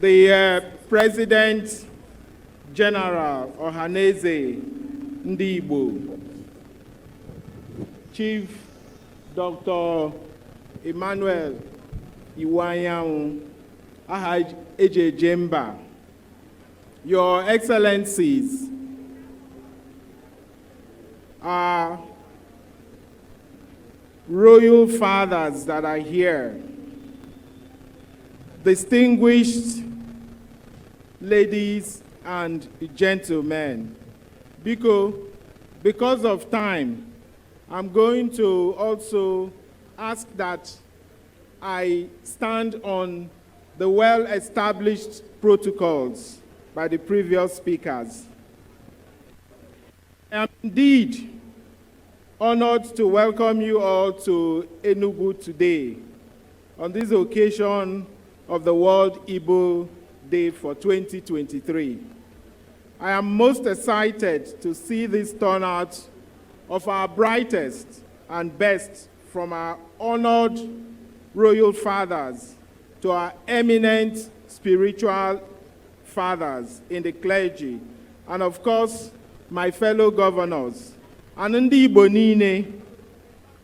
the President General Ohaneze Ndị Igbo, Chief Dr. Emmanuel Iwanyanwu, aha ejeje Mbah, Your Excellencies, our royal fathers that are here, distinguished ladies and gentlemen, because of time, I'm going to also ask that I stand on the well-established protocols by the previous speakers. I am indeed honored to welcome you all to Enugu today on this occasion of the World Igbo Day for 2023. I am most excited to see this turnout of our brightest and best, from our honored royal fathers to our eminent spiritual fathers in the clergy, and of course, my fellow governors, and Ndị Igbo niile,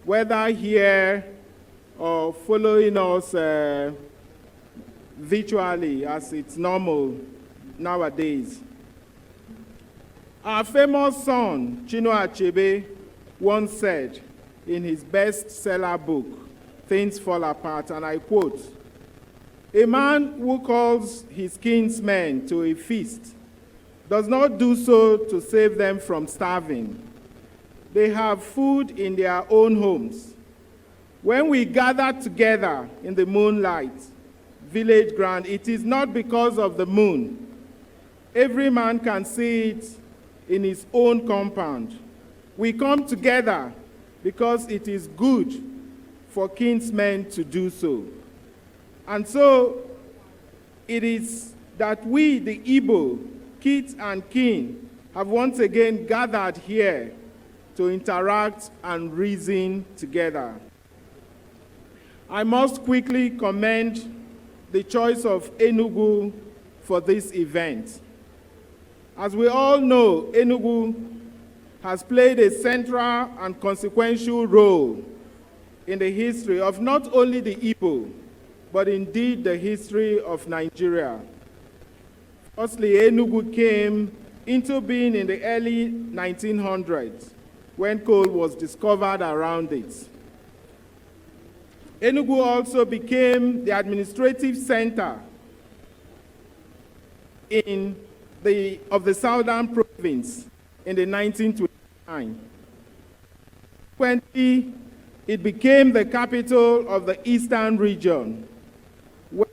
whether here or following us virtually as it's normal nowadays. Our famous son, Chinua Achebe, once said in his bestseller book, Things Fall Apart, and I quote, "A man who calls his kinsmen to a feast does not do so to save them from starving. They have food in their own homes. When we gather together in the moonlight, village ground, it is not because of the moon. Every man can see it in his own compound. We come together because it is good for kinsmen to do so." And so it is that we, the Igbo, kith and kin, have once again gathered here to interact and reason together. I must quickly commend the choice of Enugu for this event. As we all know, Enugu has played a central and consequential role in the history of not only the Igbo, but indeed the history of Nigeria. Firstly, Enugu came into being in the early 1900s when coal was discovered around it. Enugu also became the administrative center of the southern province in the 1929. Consequently, it became the capital of the eastern region, what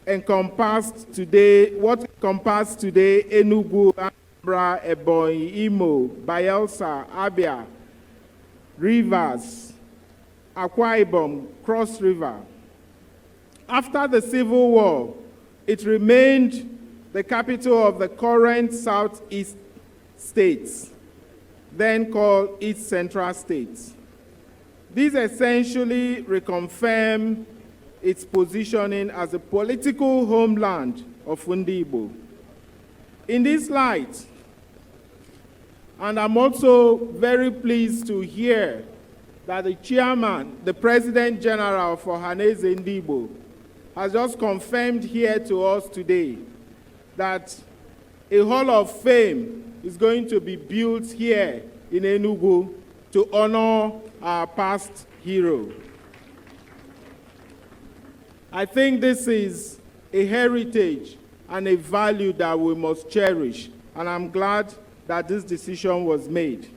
encompassed today Enugu, Anambra, Ebonyi, Imo, Bayelsa, Abia, Rivers, Akwa Ibom, Cross River. After the Civil War, it remained the capital of the current Southeast states, then called East Central states. These essentially reconfirm its positioning as a political homeland of Ndị Igbo. In this light, and I'm also very pleased to hear that the chairman, the President General for Ohaneze Ndị Igbo, has just confirmed here to us today that a Hall of Fame is going to be built here in Enugu to honor our past hero. I think this is a heritage and a value that we must cherish, and I'm glad that this decision was made.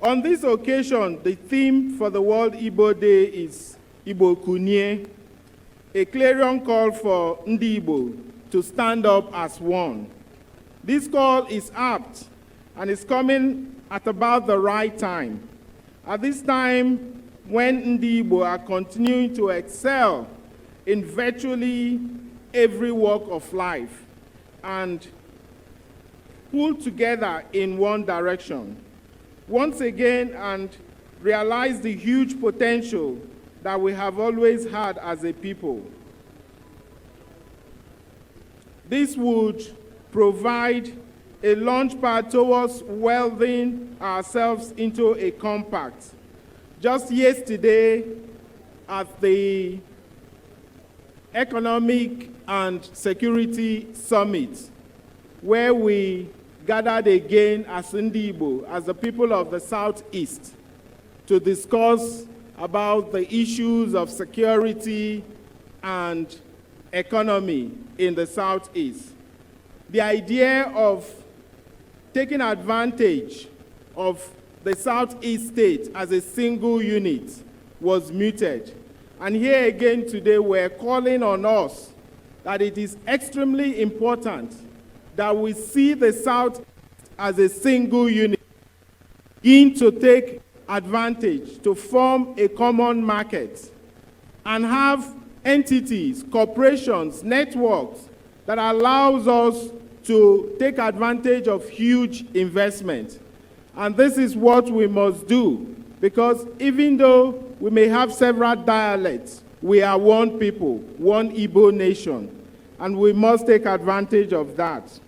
On this occasion, the theme for the World Igbo Day is Igbo Kunye, a clarion call for Ndị Igbo to stand up as one. This call is apt and is coming at about the right time. At this time, when Ndị Igbo are continuing to excel in virtually every walk of life and pull together in one direction, once again, and realize the huge potential that we have always had as a people. This would provide a launchpad towards welding ourselves into a compact. Just yesterday, at the Economic and Security Summit, where we gathered again as Igbo, as the people of the Southeast, to discuss about the issues of security and economy in the Southeast. The idea of taking advantage of the Southeast state as a single unit was mooted. And here again today, we're calling on us that it is extremely important that we see the South as a single unit, begin to take advantage to form a common market and have entities, corporations, networks that allows us to take advantage of huge investment. And this is what we must do, because even though we may have several dialects, we are one people, one Igbo nation, and we must take advantage of that.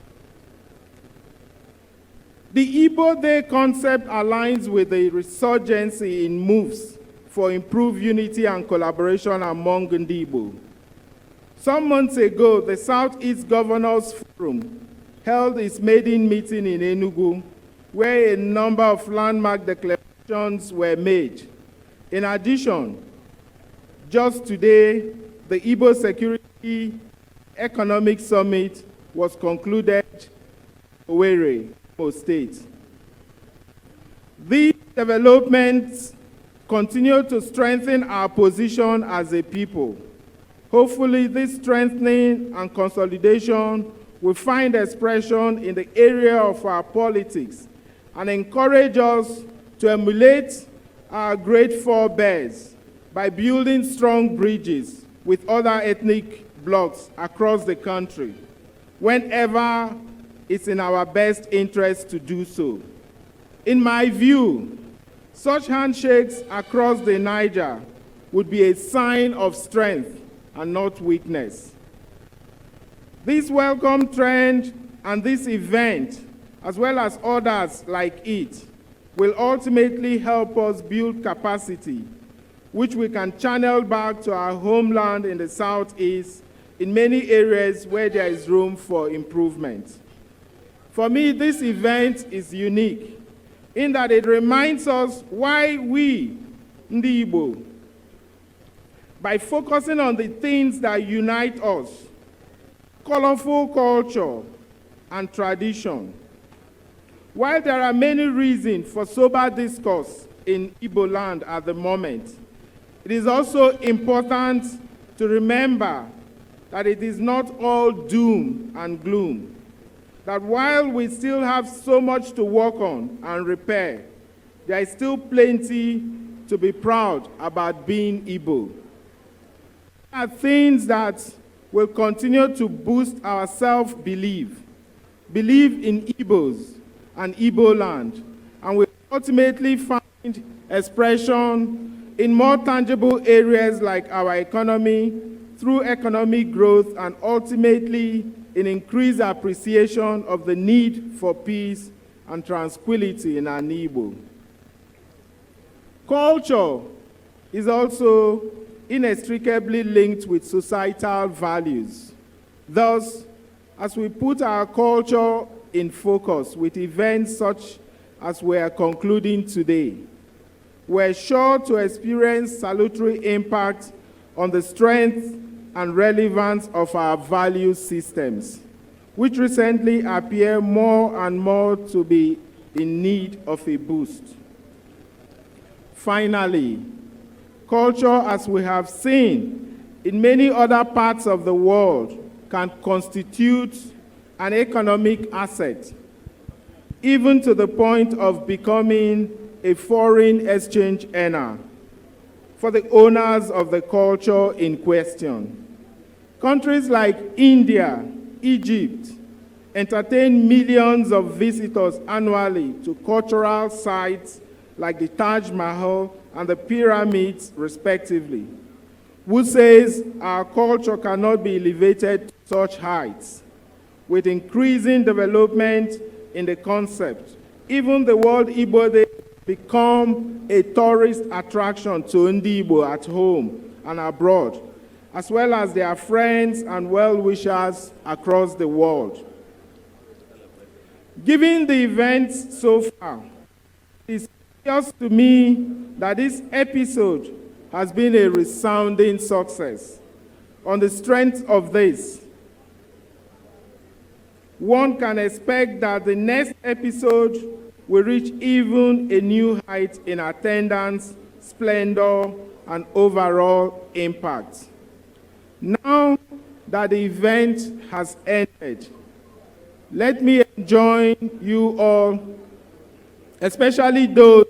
The Igbo Day concept aligns with the resurgency in moves for improved unity and collaboration among Igbo. Some months ago, the Southeast Governors Forum held its maiden meeting in Enugu, where a number of landmark declarations were made. In addition, just today, the Igbo Security Economic Summit was concluded in Owerri, Imo State. These developments continue to strengthen our position as a people. Hopefully, this strengthening and consolidation will find expression in the area of our politics and encourage us to emulate our great forebears by building strong bridges with other ethnic blocs across the country, whenever it's in our best interest to do so. In my view, such handshakes across the Niger would be a sign of strength and not weakness. This welcome trend and this event, as well as others like it, will ultimately help us build capacity, which we can channel back to our homeland in the Southeast in many areas where there is room for improvement. For me, this event is unique in that it reminds us why we, Ndi Igbo, by focusing on the things that unite us, colorful culture and tradition. While there are many reasons for sober discourse in Igbo land at the moment, it is also important to remember that it is not all doom and gloom. That while we still have so much to work on and repair, there is still plenty to be proud about being Igbo. There are things that will continue to boost our self-belief, believe in Igbos and Igbo land, and will ultimately find expression in more tangible areas like our economy, through economic growth, and ultimately in increased appreciation of the need for peace and tranquility in our Igbo. Culture is also inextricably linked with societal values. Thus, as we put our culture in focus with events such as we are concluding today, we're sure to experience salutary impact on the strength and relevance of our value systems, which recently appear more and more to be in need of a boost. Finally, culture, as we have seen in many other parts of the world, can constitute an economic asset, even to the point of becoming a foreign exchange earner for the owners of the culture in question. Countries like India, Egypt, entertain millions of visitors annually to cultural sites like the Taj Mahal and the pyramids, respectively. Who says our culture cannot be elevated to such heights? with increasing development in the concept. Even the World Igbo Day become a tourist attraction to Ndi Igbo at home and abroad, as well as their friends and well-wishers across the world. Given the events so far, it's obvious to me that this episode has been a resounding success. On the strength of this, one can expect that the next episode will reach even a new height in attendance, splendor, and overall impact. Now that the event has ended, let me join you all, especially those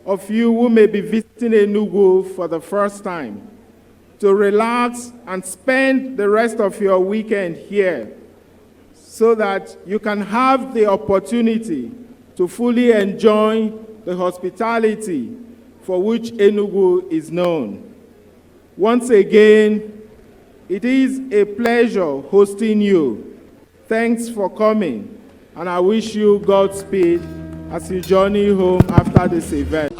of you who may be visiting Enugu for the first time, to relax and spend the rest of your weekend here so that you can have the opportunity to fully enjoy the hospitality for which Enugu is known. Once again, it is a pleasure hosting you. Thanks for coming, and I wish you Godspeed as you journey home after this event.